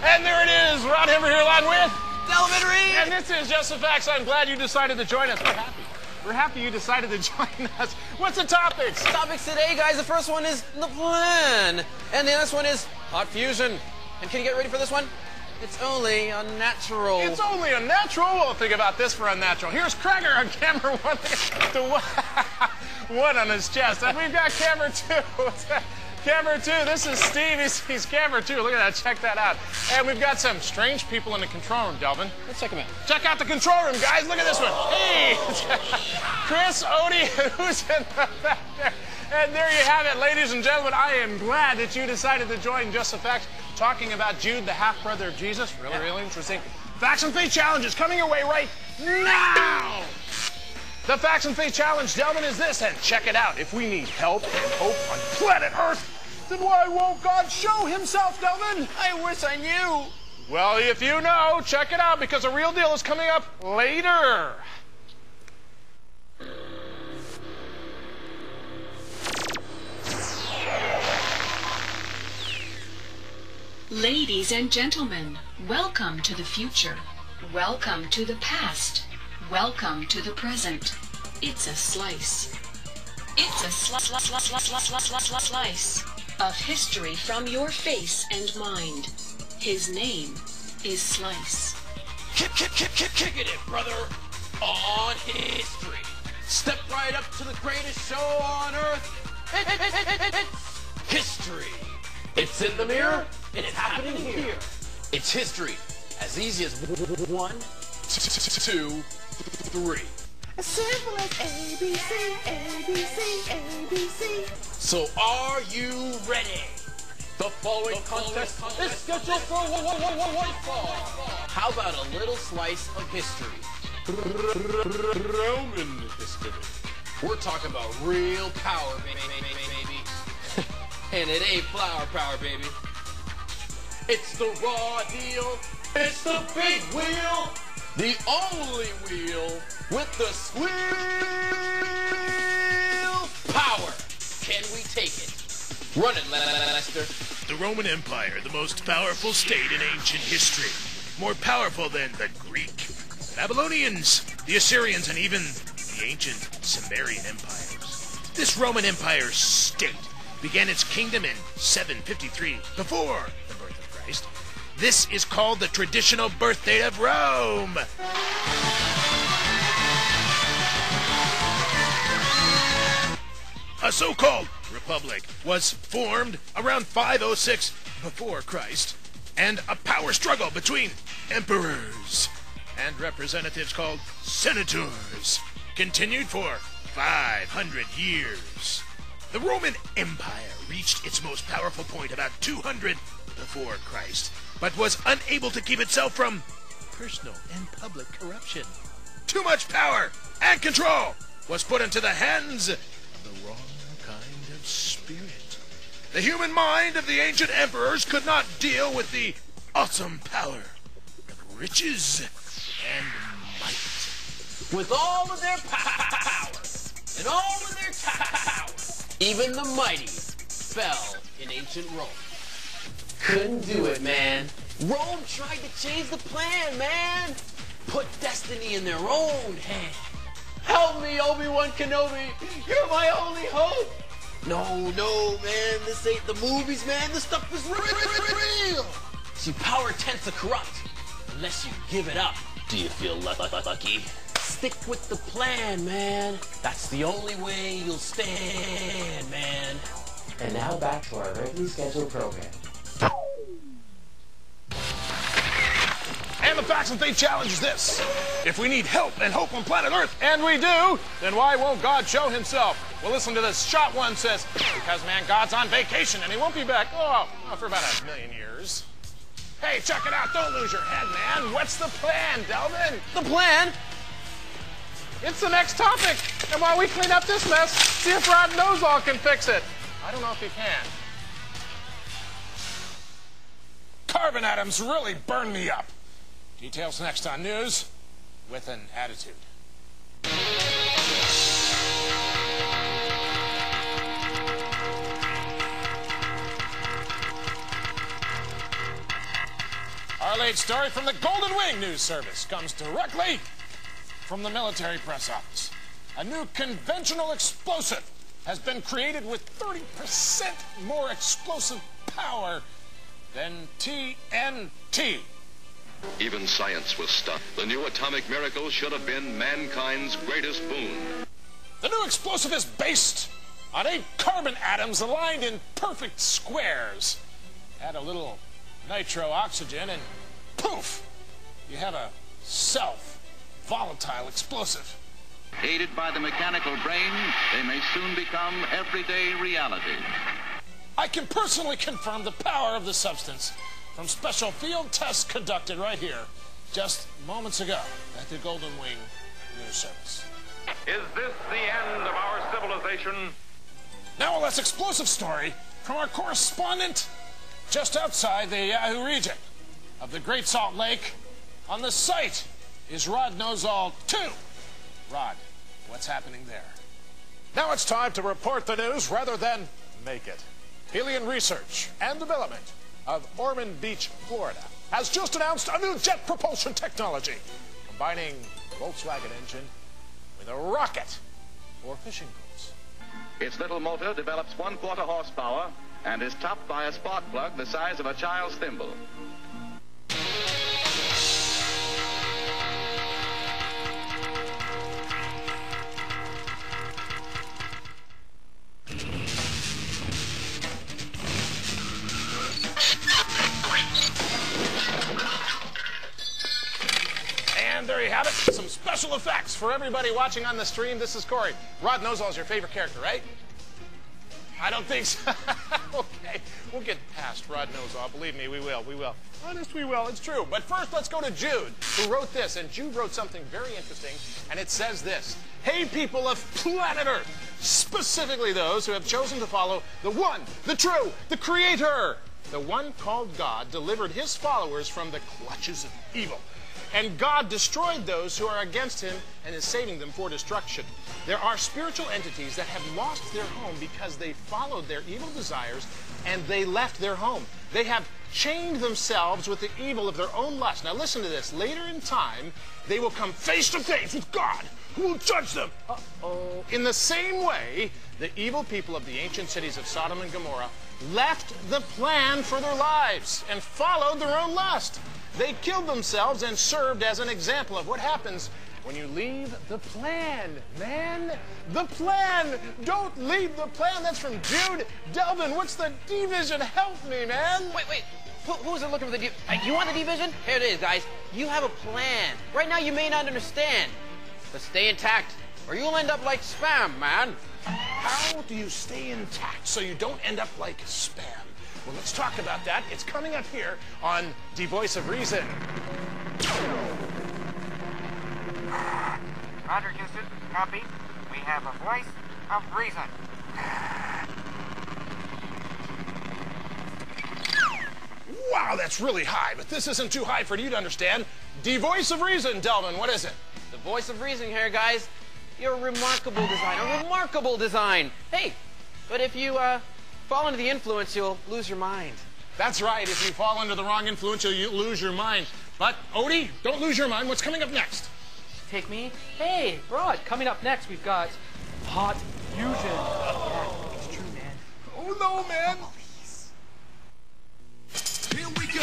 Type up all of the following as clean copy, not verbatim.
And there it is, Rod Hembree here along with Delvin. And this is Just the Facts. I'm glad you decided to join us. We're happy. We're happy you decided to join us. What's the topics? Topics today, guys. The first one is the plan. And the next one is hot fusion. And can you get ready for this one? It's only unnatural. It's only unnatural? Well, think about this for unnatural. Here's Krager on camera one. One on his chest. And we've got camera two. Camera two, this is Steve. He's camera two. Look at that. Check that out. And we've got some strange people in the control room, Delvin. Let's check them out. Check out the control room, guys. Look at this one. Hey! Chris, Odie, who's in the back there. And there you have it, ladies and gentlemen. I am glad that you decided to join Just the Facts, talking about Jude, the half-brother of Jesus. Really interesting. Facts and Faith Challenge is coming your way right now. The Facts and Faith Challenge, Delvin, is this, and check it out. If we need help and hope on planet Earth, then why won't God show himself, Delvin? I wish I knew. Well, if you know, check it out, because the real deal is coming up later. Ladies and gentlemen, welcome to the future. Welcome to the past. Welcome to the present. It's a slice. It's a slice of history from your face and mind. His name is Slice. Kick it, brother, on history. Step right up to the greatest show on earth. It's history. It's in the mirror, and it's happening here. It's history, as easy as 1, 2, 3. As simple as ABC, ABC, ABC. So are you ready? The following contest is scheduled for one fall. How about a little slice of history? Roman history. We're talking about real power, baby. And it ain't flower power, baby. It's the raw deal. It's the big wheel. The only wheel with the squeal power. Can we take it? Run it, Lester. The Roman Empire, the most powerful state in ancient history. More powerful than the Greek, the Babylonians, the Assyrians, and even the ancient Sumerian empires. This Roman Empire state began its kingdom in 753, before the birth of Christ. This is called the traditional birth date of Rome. A so-called republic was formed around 506 before Christ, and a power struggle between emperors and representatives called senators continued for 500 years. The Roman Empire reached its most powerful point about 200 before Christ, but was unable to keep itself from personal and public corruption. Too much power and control was put into the hands of the wrong kind of spirit. The human mind of the ancient emperors could not deal with the awesome power of riches and might. With all of their power and all of their power, even the mighty fell in ancient Rome. Couldn't do it, man. Rome tried to change the plan, man. Put destiny in their own hand. Help me, Obi-Wan Kenobi. You're my only hope. No, man. This ain't the movies, man. This stuff is real. See, power tends to corrupt unless you give it up. Do you feel lucky? Stick with the plan, man. That's the only way you'll stand, man. And now back to our regularly scheduled program. And the Facts and Faith Challenge is this. If we need help and hope on planet Earth, and we do, then why won't God show himself? Well, listen to this. Shot one says, because, man, God's on vacation and he won't be back, for about 1 million years. Hey, check it out. Don't lose your head, man. What's the plan, Delvin? The plan? It's the next topic. And while we clean up this mess, see if Rod Nosall can fix it. I don't know if he can. Carbon atoms really burn me up. Details next on News with an Attitude. Our late story from the Golden Wing News Service comes directly from the military press office. A new conventional explosive has been created with 30% more explosive power than TNT. Even science was stunned. The new atomic miracle should have been mankind's greatest boon. The new explosive is based on 8 carbon atoms aligned in perfect squares. Add a little nitro-oxygen and poof, you have a self-volatile explosive. Aided by the mechanical brain, they may soon become everyday reality. I can personally confirm the power of the substance from special field tests conducted right here just moments ago at the Golden Wing News Service. Is this the end of our civilization? Now a less explosive story from our correspondent just outside the Yahoo region of the Great Salt Lake. On the site is Rod Knows All 2. Rod, what's happening there? Now it's time to report the news rather than make it. Alien Research and Development of Ormond Beach, Florida, has just announced a new jet propulsion technology, combining a Volkswagen engine with a rocket for fishing boats. Its little motor develops 1/4 horsepower and is topped by a spark plug the size of a child's thimble. And there you have it, some special effects for everybody watching on the stream. This is Corey. Rod Knows All is your favorite character, right? I don't think so. Okay, we'll get past Rod Knows All. Believe me, we will. Honest, we will. It's true. But first, let's go to Jude, who wrote this. And Jude wrote something very interesting, and it says this. Hey, people of planet Earth, specifically those who have chosen to follow the one, the true, the creator. The one called God delivered his followers from the clutches of evil. And God destroyed those who are against him and is saving them for destruction. There are spiritual entities that have lost their home because they followed their evil desires and they left their home. They have chained themselves with the evil of their own lust. Now listen to this. Later in time, they will come face to face with God, who will judge them. Uh-oh. In the same way, the evil people of the ancient cities of Sodom and Gomorrah left the plan for their lives and followed their own lust. They killed themselves and served as an example of what happens when you leave the plan, man. The plan. Don't leave the plan. That's from Jude. Delvin, what's the D-Vision? Help me, man. Wait. Who's it looking for the D? You want the D-Vision? Here it is, guys. You have a plan. Right now, you may not understand, but stay intact, or you'll end up like spam, man. How do you stay intact so you don't end up like spam? Well, let's talk about that. It's coming up here on The Voice of Reason. Roger, Houston. Copy. We have a voice of reason. Wow, that's really high, but this isn't too high for you to understand. The Voice of Reason, Delvin, what is it? The voice of reason here, guys. You're a remarkable design. Hey, but if you fall into the influence, you'll lose your mind. That's right. If you fall under the wrong influence, you'll lose your mind. But, Odie, don't lose your mind. What's coming up next? Take me? Hey, Rod, coming up next, we've got Hot Fusion. Yeah, it's true, man. Oh, no, man. Here we go.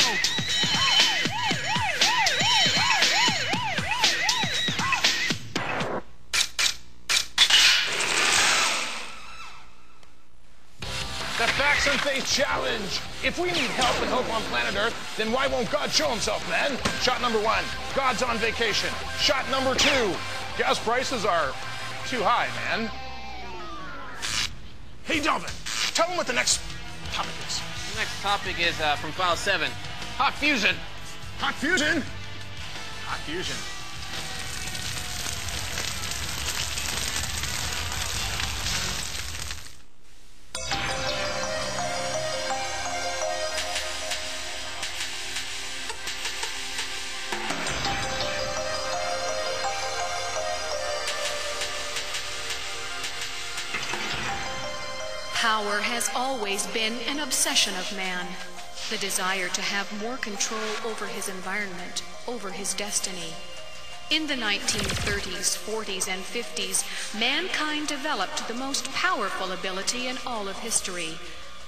The Facts and Faith Challenge. If we need help and hope on planet Earth, then why won't God show himself, man? Shot number 1, God's on vacation. Shot number 2, gas prices are too high, man. Hey, Delvin, tell them what the next topic is. The next topic is from File 7, Hot Fusion. Hot Fusion? Hot Fusion. Power has has always been an obsession of man. The desire to have more control over his environment, over his destiny. In the 1930s, 40s, and 50s, mankind developed the most powerful ability in all of history.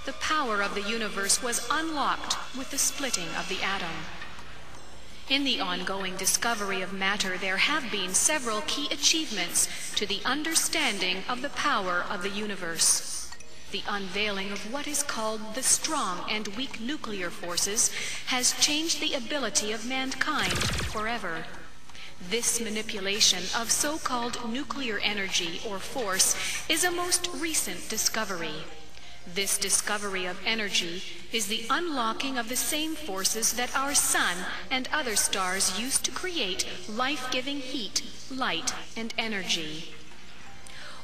The power of the universe was unlocked with the splitting of the atom. In the ongoing discovery of matter, there have been several key achievements to the understanding of the power of the universe. The unveiling of what is called the strong and weak nuclear forces has changed the ability of mankind forever. This manipulation of so-called nuclear energy or force is a most recent discovery. This discovery of energy is the unlocking of the same forces that our sun and other stars used to create life-giving heat, light, and energy.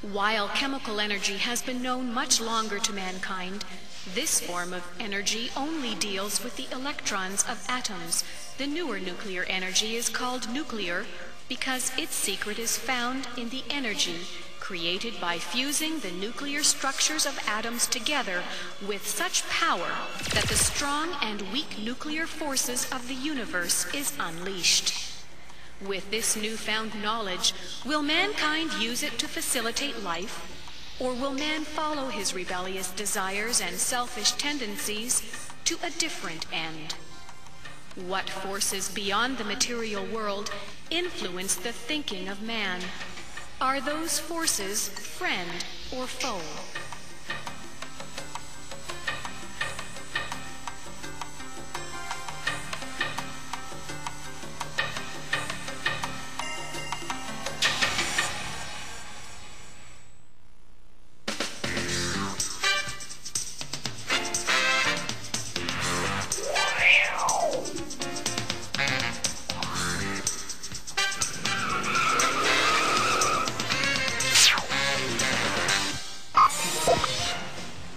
While chemical energy has been known much longer to mankind, this form of energy only deals with the electrons of atoms. The newer nuclear energy is called nuclear because its secret is found in the energy created by fusing the nuclear structures of atoms together with such power that the strong and weak nuclear forces of the universe is unleashed. With this newfound knowledge, will mankind use it to facilitate life, or will man follow his rebellious desires and selfish tendencies to a different end? What forces beyond the material world influence the thinking of man? Are those forces friend or foe?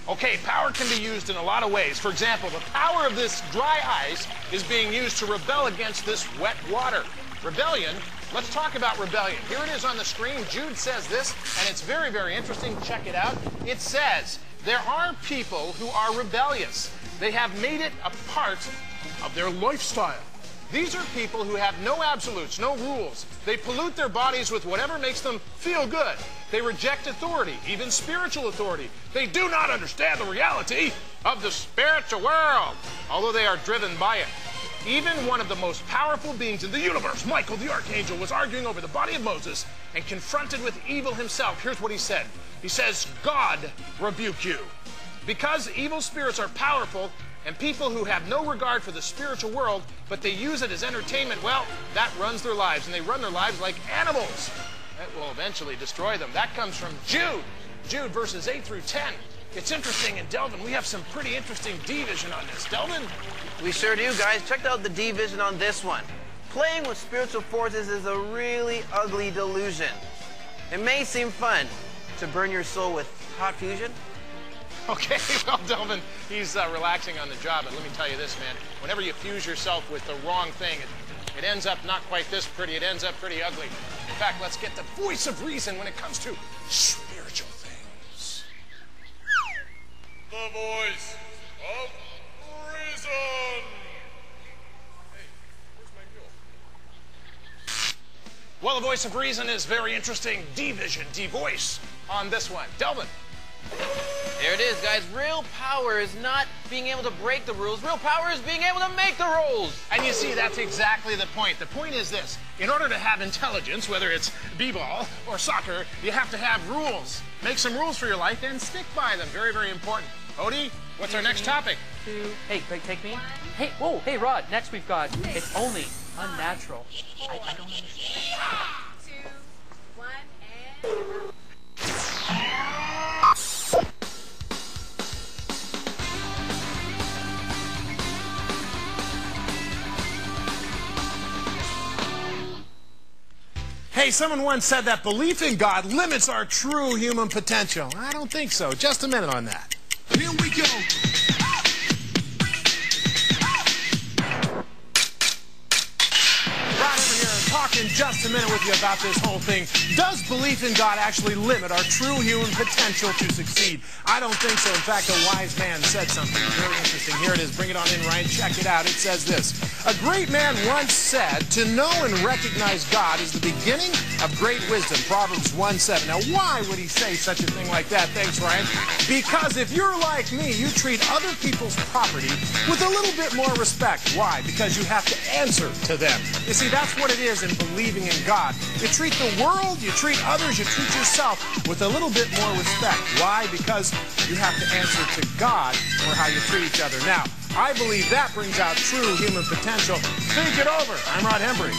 Okay, power can be used in a lot of ways. For example, the power of this dry ice is being used to rebel against this wet water. Rebellion, let's talk about rebellion. Here it is on the screen. Jude says this, and it's very, very interesting. Check it out. It says, there are people who are rebellious. They have made it a part of their lifestyle. These are people who have no absolutes, no rules. They pollute their bodies with whatever makes them feel good. They reject authority, even spiritual authority. They do not understand the reality of the spiritual world, although they are driven by it. Even one of the most powerful beings in the universe, Michael the Archangel, was arguing over the body of Moses and confronted with evil himself. Here's what he said. He says, God rebuke you. Because evil spirits are powerful, and people who have no regard for the spiritual world, but they use it as entertainment, well, that runs their lives, and they run their lives like animals. That will eventually destroy them. That comes from Jude. Jude verses 8 through 10. It's interesting, and Delvin, we have some pretty interesting D-vision on this. Delvin? We sure do, guys. Check out the D-vision on this one. Playing with spiritual forces is a really ugly delusion. It may seem fun to burn your soul with hot fusion. Okay, well, Delvin, he's relaxing on the job, but let me tell you this, man. Whenever you fuse yourself with the wrong thing, it ends up not quite this pretty. It ends up pretty ugly. In fact, let's get the voice of reason when it comes to spiritual things. The voice of reason. Hey, where's my mule? Well, the voice of reason is very interesting. D-vision, D-voice on this one. Delvin. There it is, guys. Real power is not being able to break the rules. Real power is being able to make the rules. And you see, that's exactly the point. The point is this. In order to have intelligence, whether it's b-ball or soccer, you have to have rules. Make some rules for your life and stick by them. Very, very important. Odie, what's our next topic? Hey, Greg, take me. Hey, whoa, hey, Rod. Next we've got It's Only Unnatural. I don't understand. 2, 1, and... Hey, someone once said that belief in God limits our true human potential. I don't think so. Just a minute on that. Here we go. Rod Hembree here, talking just just a minute with you about this whole thing. Does belief in God actually limit our true human potential to succeed? I don't think so. In fact, a wise man said something very interesting. Here it is. Bring it on in, Ryan. Check it out. It says this. A great man once said, to know and recognize God is the beginning of great wisdom. Proverbs 1:7. Now, why would he say such a thing like that? Thanks, Ryan. Because if you're like me, you treat other people's property with a little bit more respect. Why? Because you have to answer to them. You see, that's what it is in believing in God. You treat the world, you treat others, you treat yourself with a little bit more respect. Why? Because you have to answer to God for how you treat each other. Now, I believe that brings out true human potential. Think it over. I'm Rod Hembree.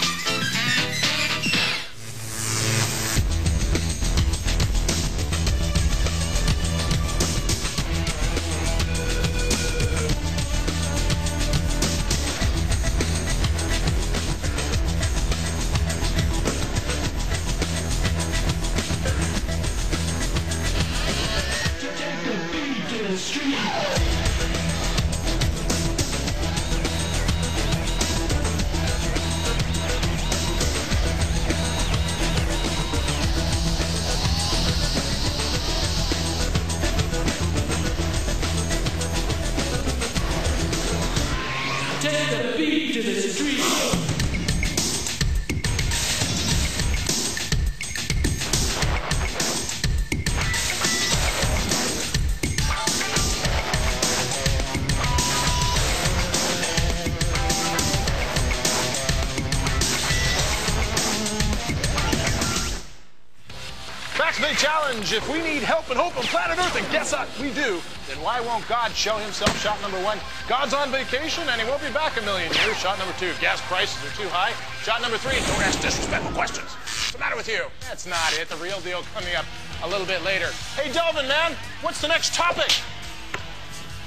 Big challenge. If we need help and hope on planet Earth, and guess what? We do. Then why won't God show himself? Shot number 1. God's on vacation and he won't be back in a million years. Shot number 2. Gas prices are too high. Shot number 3. Don't ask disrespectful questions. What's the matter with you? That's not it. The real deal coming up a little bit later. Hey, Delvin, man. What's the next topic?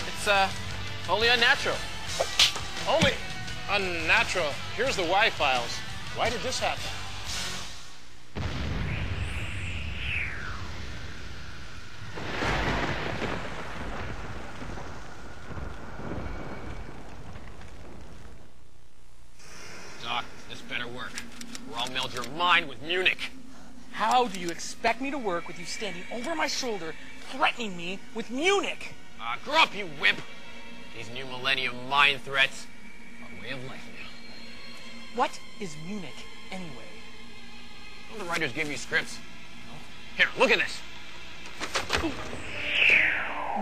It's, only unnatural. Only unnatural. Here's the Y files. Why did this happen? Doc, this better work, or I'll meld your mind with Munich. How do you expect me to work with you standing over my shoulder, threatening me with Munich? Grow up, you wimp. These new millennium mind threats are a way of life now. What is Munich, anyway? Don't the writers give you scripts? Here, look at this.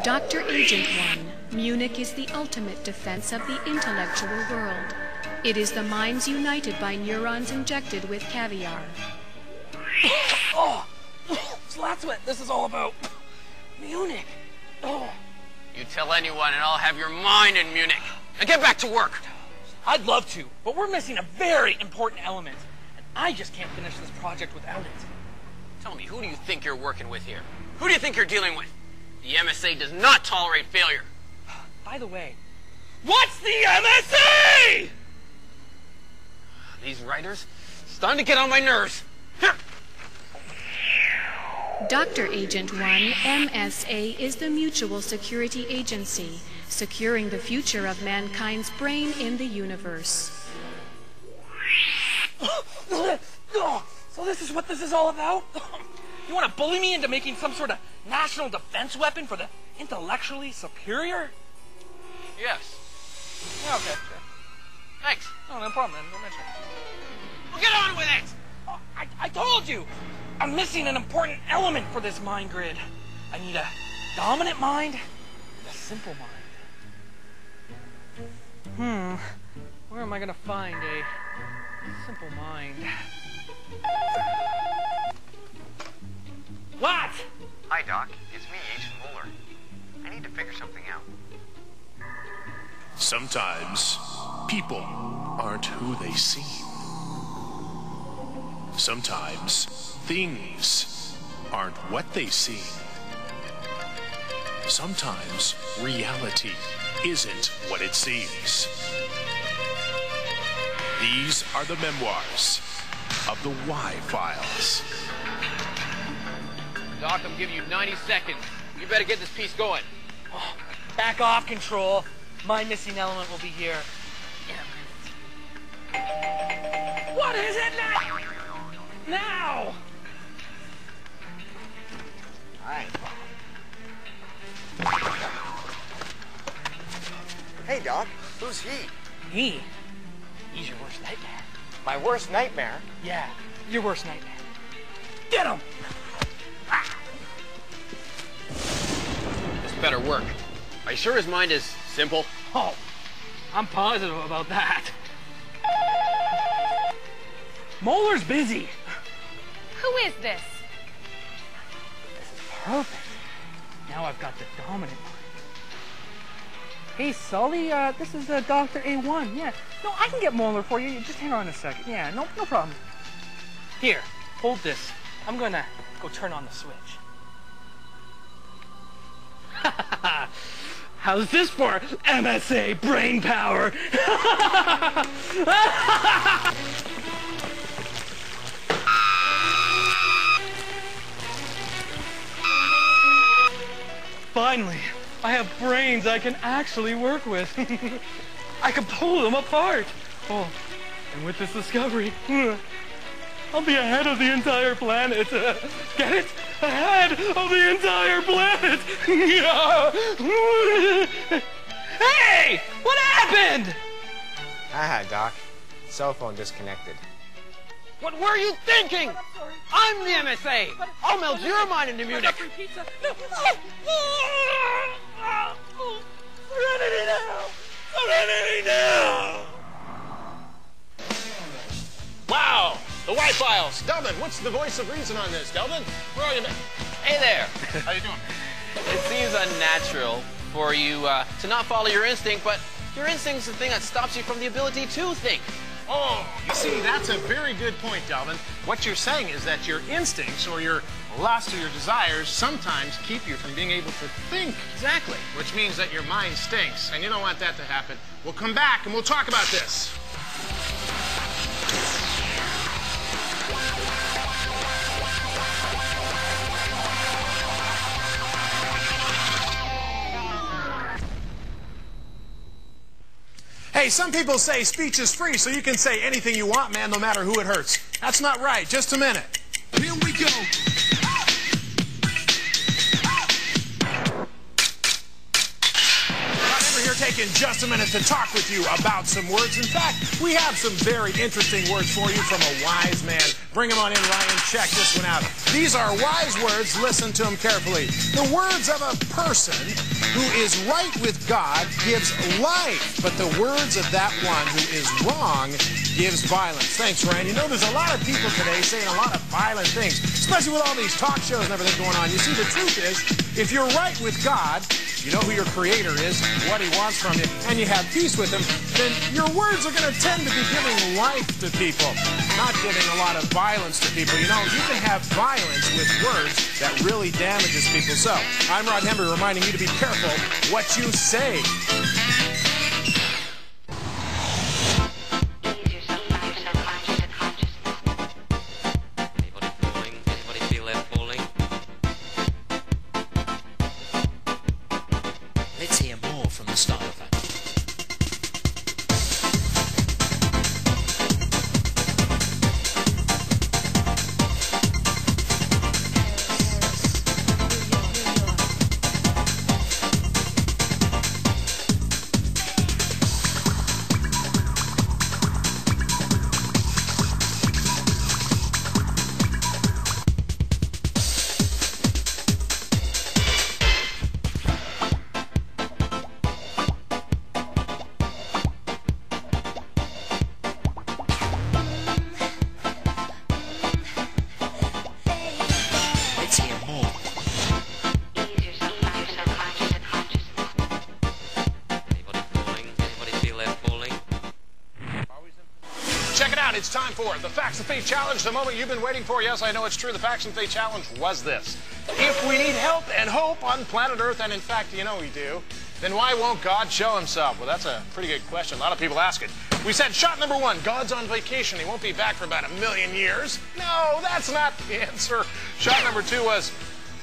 Dr. Agent 1, Munich is the ultimate defense of the intellectual world. It is the minds united by neurons injected with caviar. Oh, so that's what this is all about. Munich. Oh. You tell anyone and I'll have your mind in Munich. Now get back to work. I'd love to, but we're missing a very important element. And I just can't finish this project without it. Tell me, who do you think you're working with here? Who do you think you're dealing with? The MSA does not tolerate failure. By the way, what's the MSA? These writers, it's starting to get on my nerves. Here. Dr. Agent 1, MSA is the Mutual Security Agency, securing the future of mankind's brain in the universe. So this is what this is all about? You want to bully me into making some sort of national defense weapon for the intellectually superior? Yes. Yeah, okay, sure. Thanks. No, no problem, man. Don't mention it. Well, get on with it! Oh, I told you! I'm missing an important element for this mind grid. I need a dominant mind and a simple mind. Where am I going to find a simple mind? What? Hi, Doc. It's me, Agent Muller. I need to figure something out. Sometimes people aren't who they seem. Sometimes things aren't what they seem. Sometimes reality isn't what it seems. These are the memoirs of the Y-Files. Doc, I'm giving you 90 seconds. You better get this piece going. Oh, back off, Control. My missing element will be here in a minute. What is it now? Now! All right. Hey, Doc. Who's he? Me? He's your worst nightmare. My worst nightmare? Yeah, your worst nightmare. Get him! This better work. Are you sure his mind is simple? Oh, I'm positive about that. Molar's busy. Who is this? Perfect. Now I've got the dominant mind. Hey, Sully, this is Dr. A1. Yeah. No, I can get Molar for you. Just hang on a second. Yeah, no problem. Here, hold this. I'm gonna go turn on the switch. How's this for MSA brain power? Finally, I have brains I can actually work with. I can pull them apart. Oh, and with this discovery, I'll be ahead of the entire planet. Get it? Ahead of the entire planet. Hey! What happened? Doc. Cell phone disconnected. What were you thinking? I'm the MSA. I'll melt your mind into Munich. Pizza. No. Serenity now. Serenity now. Wow, the Y files. Delvin, what's the voice of reason on this? Delvin, where are you? Hey there. How you doing? It seems unnatural for you to not follow your instinct, but your instinct's the thing that stops you from the ability to think. Oh, you see, that's a very good point, Delvin. What you're saying is that your instincts or your lust or your desires sometimes keep you from being able to think. Exactly. Which means that your mind stinks, and you don't want that to happen. We'll come back and we'll talk about this. Hey, some people say speech is free, so you can say anything you want, man, no matter who it hurts. That's not right. Just a minute. Here we go. Here taking just a minute to talk with you about some words. In fact, we have some very interesting words for you from a wise man. Bring them on in, Ryan. Check this one out. These are wise words. Listen to them carefully. The words of a person who is right with God gives life, but the words of that one who is wrong gives violence. Thanks, Ryan. You know, there's a lot of people today saying a lot of violent things, especially with all these talk shows and everything going on. You see, the truth is, if you're right with God, you know who your creator is, what he wants from you, and you have peace with him, then your words are going to tend to be giving life to people, not giving a lot of violence to people. You know, you can have violence with words that really damages people. So, I'm Rod Hembree reminding you to be careful what you say. Let's hear more from the Style Factory. It's time for the Facts and Faith Challenge, the moment you've been waiting for. Yes, I know it's true. The Facts and Faith Challenge was this. If we need help and hope on planet Earth, and in fact, you know we do, then why won't God show himself? Well, that's a pretty good question. A lot of people ask it. We said shot number one, God's on vacation. He won't be back for about 1,000,000 years. No, that's not the answer. Shot number two was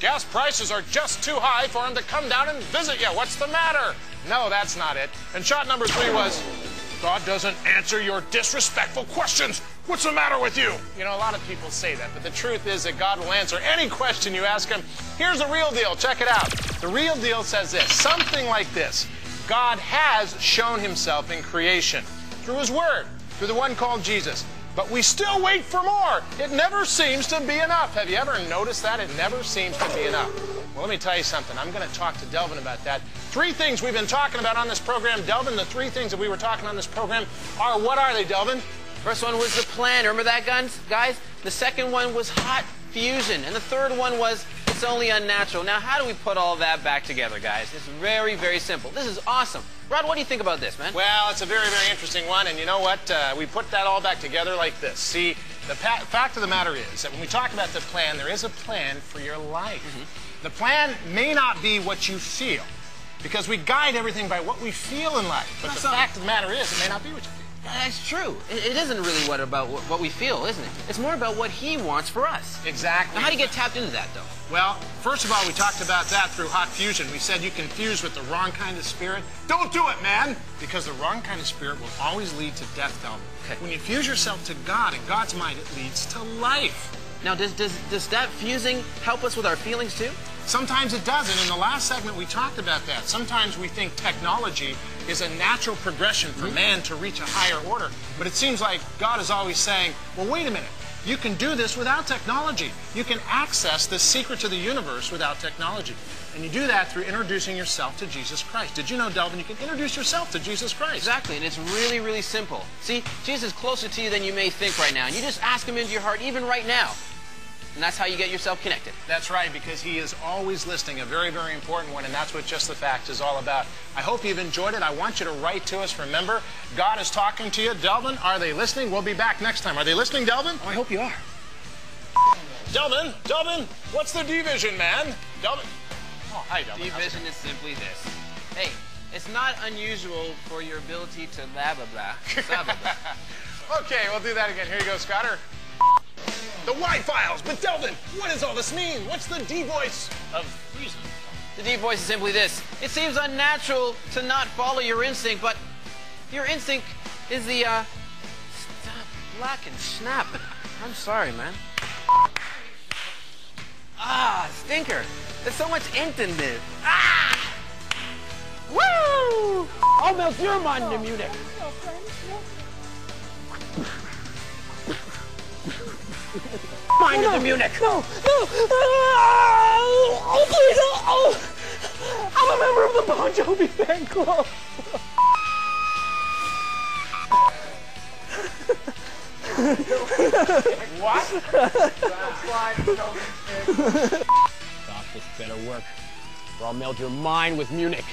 gas prices are just too high for him to come down and visit you. What's the matter? No, that's not it. And shot number three was God doesn't answer your disrespectful questions. What's the matter with you? You know, a lot of people say that, but the truth is that God will answer any question you ask him. Here's the real deal. Check it out. The real deal says this, something like this. God has shown himself in creation through his word, through the one called Jesus. But we still wait for more. It never seems to be enough. Have you ever noticed that? It never seems to be enough. Well, let me tell you something. I'm going to talk to Delvin about that. 3 things we've been talking about on this program. Delvin, the 3 things that we were talking on this program are, what are they, Delvin? First one was the plan. Remember that, guys? The second one was hot fusion. And the third one was it's only unnatural. Now, how do we put all that back together, guys? It's very, very simple. This is awesome. Rod, what do you think about this, man? Well, it's a very, very interesting one. And you know what? We put that all back together like this. See, the fact of the matter is that when we talk about the plan, there is a plan for your life. The plan may not be what you feel, because we guide everything by what we feel in life. But the fact of the matter is, it may not be what you feel. That's true. It isn't really about what we feel, isn't it? It's more about what he wants for us. Exactly. Now, how do you get tapped into that, though? Well, first of all, we talked about that through hot fusion. We said you can fuse with the wrong kind of spirit. Don't do it, man! Because the wrong kind of spirit will always lead to death, Delvin. Okay. When you fuse yourself to God and God's mind, it leads to life. Now, does that fusing help us with our feelings, too? Sometimes it does, and in the last segment we talked about that. Sometimes we think technology is a natural progression for man to reach a higher order. But it seems like God is always saying, well, wait a minute. You can do this without technology. You can access the secret to the universe without technology. And you do that through introducing yourself to Jesus Christ. Did you know, Delvin, you can introduce yourself to Jesus Christ? Exactly, and it's really, really simple. See, Jesus is closer to you than you may think right now. And you just ask him into your heart even right now. And that's how you get yourself connected. That's right, because he is always listening, a very, very important one, and that's what Just the Fact is all about. I hope you've enjoyed it. I want you to write to us. Remember, God is talking to you. Delvin, are they listening? We'll be back next time. Are they listening, Delvin? Oh, I hope you are. Delvin, what's the D-Vision, man? Delvin. Oh, hi, Delvin. D-Vision is simply this. Hey, it's not unusual for your ability to blah, blah, blah. Blah, blah, blah. Okay, we'll do that again. Here you go, Scotter. The Y-Files. But Delvin, what does all this mean? What's the D-voice of reason? The D-voice is simply this. It seems unnatural to not follow your instinct, but your instinct is the, stop, black and snap. I'm sorry, man. Ah, stinker. There's so much ink in this. Ah! Woo! I'll melt your mind in Munich. Mind of the Munich. No. Oh, please. Oh. I'm a member of the Bon Jovi fan club. What? Doc, this better work, or I'll melt your mind with Munich.